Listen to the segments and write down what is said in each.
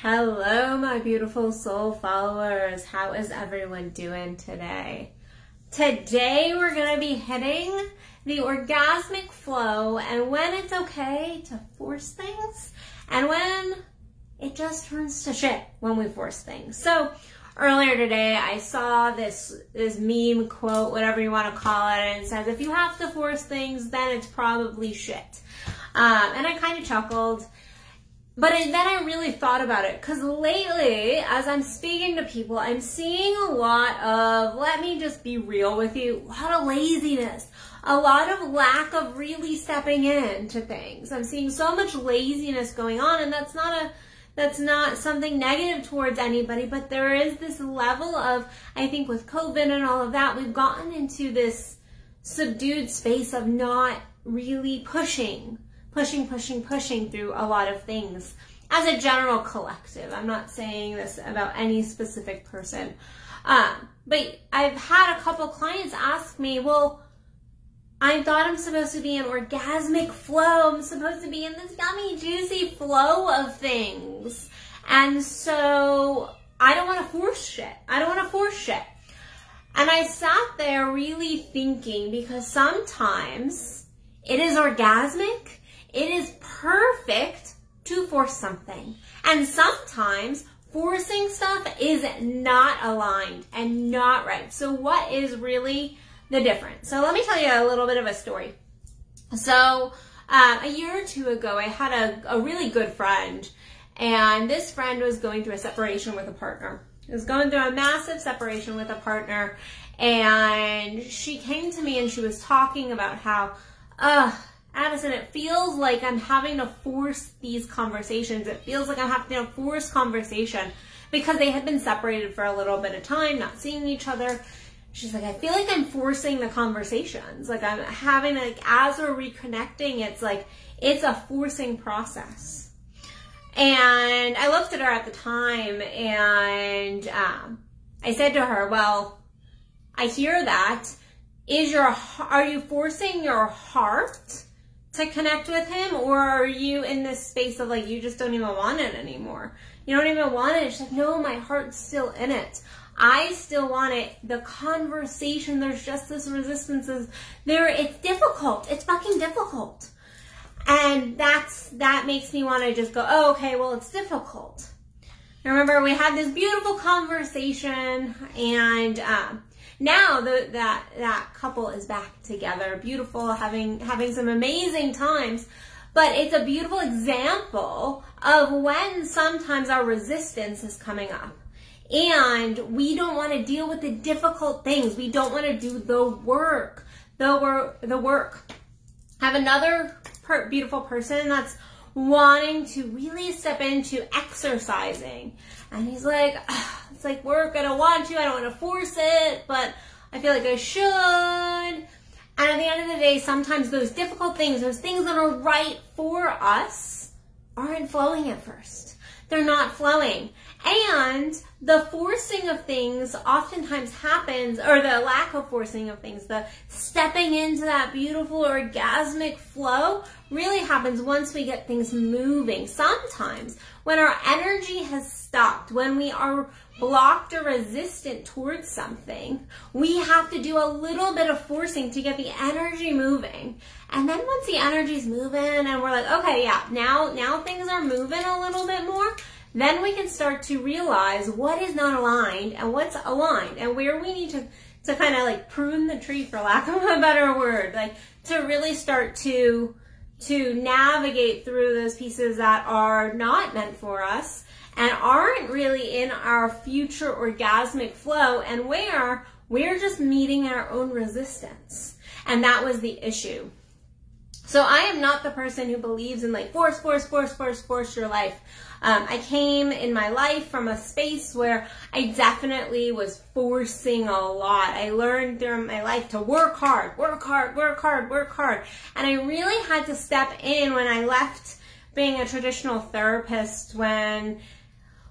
Hello, my beautiful soul followers. How is everyone doing today? Today, we're going to be hitting the orgasmic flow and when it's okay to force things and when it just turns to shit when we force things. So earlier today, I saw this meme quote, whatever you want to call it, and it says, if you have to force things, then it's probably shit. And I kind of chuckled. But then I really thought about it, because lately, as I'm speaking to people, I'm seeing a lot of, let me just be real with you, a lot of laziness, a lot of lack of really stepping into things. I'm seeing so much laziness going on, and that's not something negative towards anybody, but there is this level of, I think with COVID and all of that, we've gotten into this subdued space of not really pushing through a lot of things as a general collective. I'm not saying this about any specific person. But I've had a couple clients ask me, well, I thought I'm supposed to be in orgasmic flow. I'm supposed to be in this yummy, juicy flow of things. And so I don't want to force shit. And I sat there really thinking, because sometimes it is orgasmic. It is perfect to force something. And sometimes forcing stuff is not aligned and not right. So what is really the difference? So let me tell you a little bit of a story. So a year or two ago, I had a really good friend, and this friend was going through a separation with a partner. He was going through a massive separation with a partner, and she came to me and she was talking about how, Addison, it feels like I'm having to force these conversations. It feels like I'm having to force conversation, because they had been separated for a little bit of time, not seeing each other. She's like, I feel like I'm forcing the conversations. Like I'm having, like, as we're reconnecting, it's like, it's a forcing process. And I looked at her at the time and I said to her, well, I hear that. Are you forcing your heart to connect with him, or are you in this space of like, you just don't even want it anymore? You don't even want it. She's like, no, my heart's still in it. I still want it. The conversation, there's just this resistance there. It's difficult. It's fucking difficult. And that makes me want to just go, oh, okay, well, it's difficult. I remember we had this beautiful conversation, and now that couple is back together, beautiful, having some amazing times. But it's a beautiful example of when sometimes our resistance is coming up and we don't want to deal with the difficult things. We don't want to do the work. I have another beautiful person that's wanting to really step into exercising. And he's like, it's like, we're going to want to. I don't want to force it, but I feel like I should. And at the end of the day, sometimes those difficult things, those things that are right for us, aren't flowing at first. They're not flowing. And the forcing of things oftentimes happens, or the lack of forcing of things, the stepping into that beautiful orgasmic flow really happens once we get things moving. Sometimes when our energy has stopped, when we are blocked or resistant towards something, we have to do a little bit of forcing to get the energy moving. And then once the energy's moving and we're like, okay, yeah, now things are moving a little bit more, then we can start to realize what is not aligned and what's aligned, and where we need to kind of like prune the tree, for lack of a better word, like to really start to navigate through those pieces that are not meant for us and aren't really in our future orgasmic flow, and where we're just meeting our own resistance. And that was the issue. So I am not the person who believes in like force your life. I came in my life from a space where I definitely was forcing a lot. I learned through my life to work hard. And I really had to step in when I left being a traditional therapist, when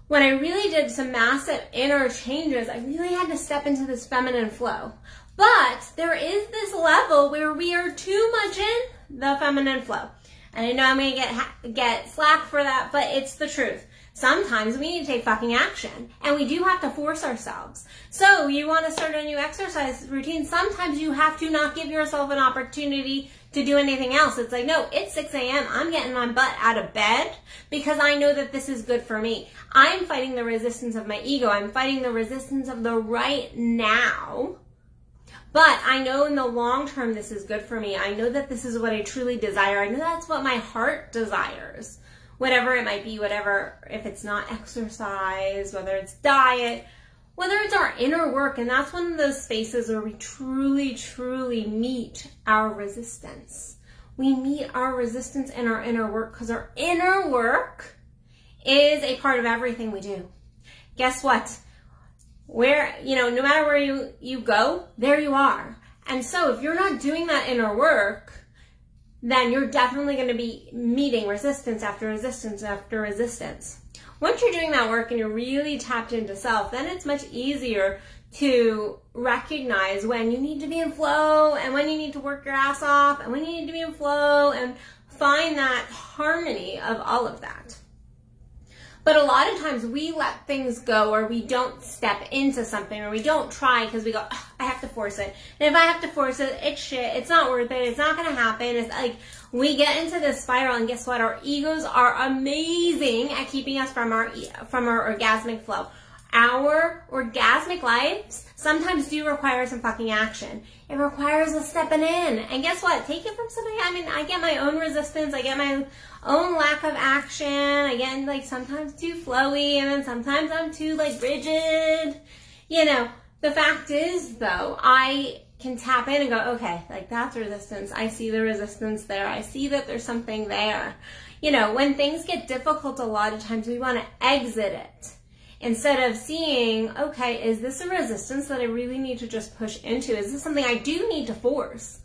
I really did some massive inner changes. I really had to step into this feminine flow. But there is this level where we are too much in the feminine flow. And I know I'm going to get slack for that, but it's the truth. Sometimes we need to take fucking action, and we do have to force ourselves. So you want to start a new exercise routine, sometimes you have to not give yourself an opportunity to do anything else. It's like, no, it's 6 a.m. I'm getting my butt out of bed because I know that this is good for me. I'm fighting the resistance of my ego. I'm fighting the resistance of the right now. But I know in the long term this is good for me. I know that this is what I truly desire. I know that's what my heart desires. Whatever it might be, whatever, if it's not exercise, whether it's diet, whether it's our inner work. And that's one of those spaces where we truly, truly meet our resistance. We meet our resistance in our inner work, because our inner work is a part of everything we do. Guess what? Where, no matter where you go, there you are. And so if you're not doing that inner work, then you're definitely going to be meeting resistance after resistance after resistance. Once you're doing that work and you're really tapped into self, then it's much easier to recognize when you need to be in flow and when you need to work your ass off and when you need to be in flow, and find that harmony of all of that. But a lot of times we let things go, or we don't step into something, or we don't try because we go, oh, I have to force it. And if I have to force it, it's shit. It's not worth it. It's not going to happen. It's like we get into this spiral, and guess what? Our egos are amazing at keeping us from our orgasmic flow. Our orgasmic lives sometimes do require some fucking action. It requires us stepping in. And guess what? Take it from somebody. I mean, I get my own resistance. I get my own lack of action. I get like sometimes too flowy, and then sometimes I'm too like rigid. The fact is though, I can tap in and go, okay, like that's resistance. I see the resistance there. I see that there's something there. When things get difficult, a lot of times we want to exit it. Instead of seeing, okay, is this a resistance that I really need to just push into? Is this something I do need to force?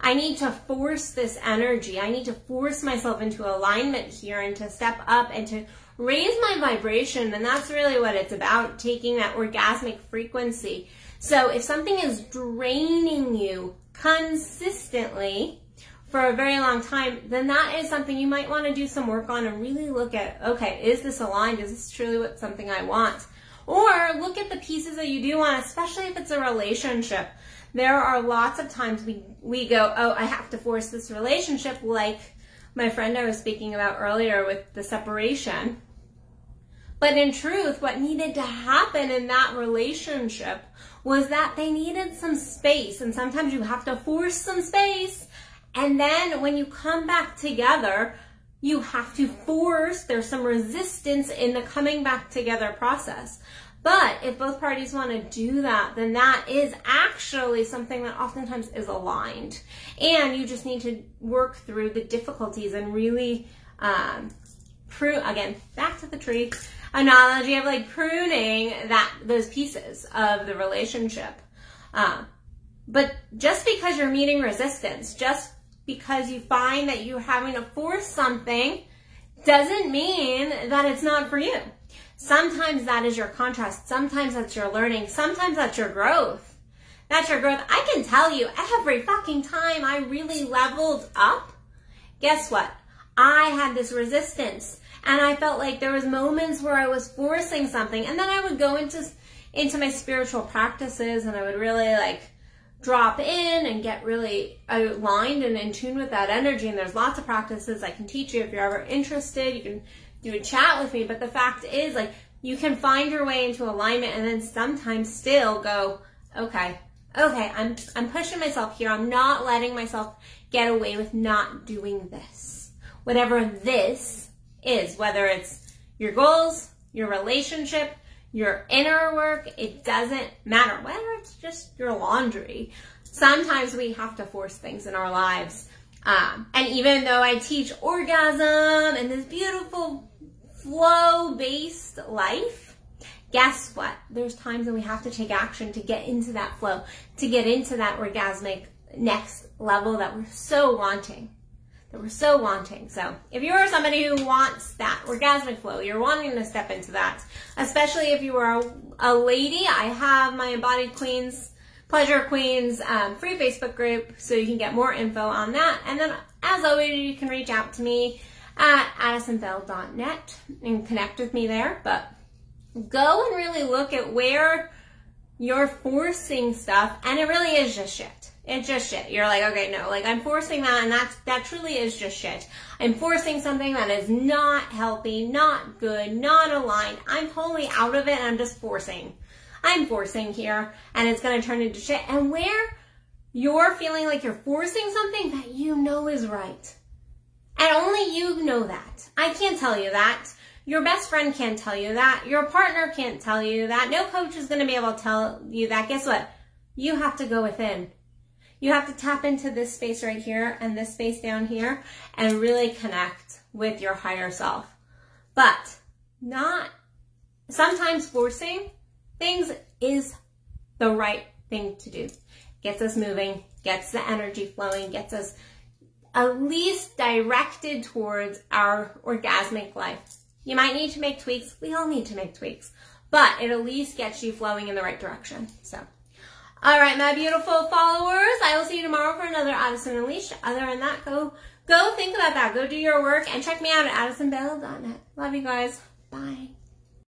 I need to force this energy. I need to force myself into alignment here and to step up and to raise my vibration. And that's really what it's about, taking that orgasmic frequency. So if something is draining you consistently for a very long time, then that is something you might want to do some work on and really look at, okay, is this aligned? Is this truly what something I want? Or look at the pieces that you do want, especially if it's a relationship. There are lots of times we go, oh, I have to force this relationship, like my friend I was speaking about earlier with the separation. But in truth, what needed to happen in that relationship was that they needed some space. And sometimes you have to force some space. And then when you come back together, you have to force, there's some resistance in the coming back together process. But if both parties want to do that, then that is actually something that oftentimes is aligned. And you just need to work through the difficulties and really prune, again, back to the tree analogy of like pruning those pieces of the relationship. But just because you're meeting resistance, just because you find that you're having to force something, doesn't mean that it's not for you. Sometimes that is your contrast. Sometimes that's your learning. Sometimes that's your growth. That's your growth. I can tell you, every fucking time I really leveled up, guess what? I had this resistance, and I felt like there was moments where I was forcing something, and then I would go into my spiritual practices, and I would really like drop in and get really aligned and in tune with that energy. And there's lots of practices I can teach you if you're ever interested. You can do a chat with me. But the fact is, like, you can find your way into alignment and then sometimes still go, okay, I'm pushing myself here. I'm not letting myself get away with not doing this. Whatever this is, whether it's your goals, your relationship, your inner work, it doesn't matter. Whether it's just your laundry. Sometimes we have to force things in our lives. And even though I teach orgasm and this beautiful flow-based life, guess what? There's times when we have to take action to get into that flow, to get into that orgasmic next level that we're so wanting. So if you're somebody who wants that orgasmic flow, you're wanting to step into that, especially if you are a lady, I have my Embodied Queens, Pleasure Queens free Facebook group, so you can get more info on that. And then as always, you can reach out to me at addisonbell.net and connect with me there. But go and really look at where you're forcing stuff, and it really is just shit. It's just shit. You're like, okay, no, like I'm forcing that, and that truly is just shit. I'm forcing something that is not healthy, not good, not aligned. I'm totally out of it, and I'm just forcing. I'm forcing here, and it's going to turn into shit. And where you're feeling like you're forcing something that you know is right, and only you know that. I can't tell you that. Your best friend can't tell you that. Your partner can't tell you that. No coach is going to be able to tell you that. Guess what? You have to go within. You have to tap into this space right here and this space down here and really connect with your higher self. But not, sometimes forcing things is the right thing to do. Gets us moving, gets the energy flowing, gets us at least directed towards our orgasmic life. You might need to make tweaks. We all need to make tweaks. But it at least gets you flowing in the right direction. So, all right, my beautiful followers. I will see you tomorrow for another Addison Unleashed. Other than that, go think about that. Go do your work and check me out at addisonbell.net. Love you guys. Bye.